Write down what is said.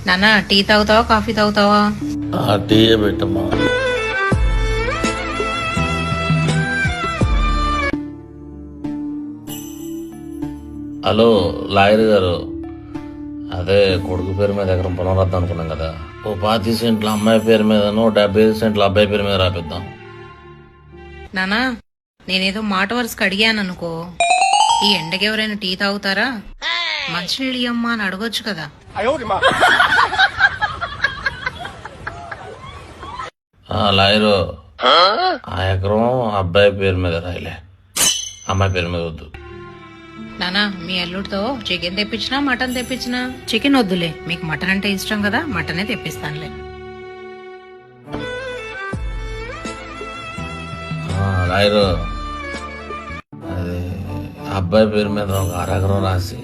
నాన్న టీ తాగుతావా కాఫీ తాగుతావా? టీ పెట్టమ్మా. హలో లాయర్ గారు, అదే కొడుకు పేరు మీద ఎకరం పొలం రాద్దాం అనుకున్నాం కదా. ఓ 25 సెంట్ల అమ్మాయి పేరు మీదను 75 సెంట్ల అబ్బాయి పేరు మీద రాపిద్దాం. నానా నేనేదో మాట వరుసకు అడిగాను అనుకో, ఈ ఎండకి ఎవరైనా టీ తాగుతారా, మంచినీళ్ళు ఇయ్యమ్మా అని అడగొచ్చు కదా. లాయరు, ఆ ఎకరం అబ్బాయి పేరు మీద రాయలే, అమ్మాయి పేరు మీద వద్దు. నానా మీ అల్లుడితో చికెన్ తెప్పించినా మటన్ తెప్పించినా? చికెన్ వద్దులే, మీకు మటన్ అంటే ఇష్టం కదా, మటనే తెప్పిస్తానులే. లాయరు, అది అబ్బాయి పేరు మీద ఒక 1/2 ఎకరం రాసి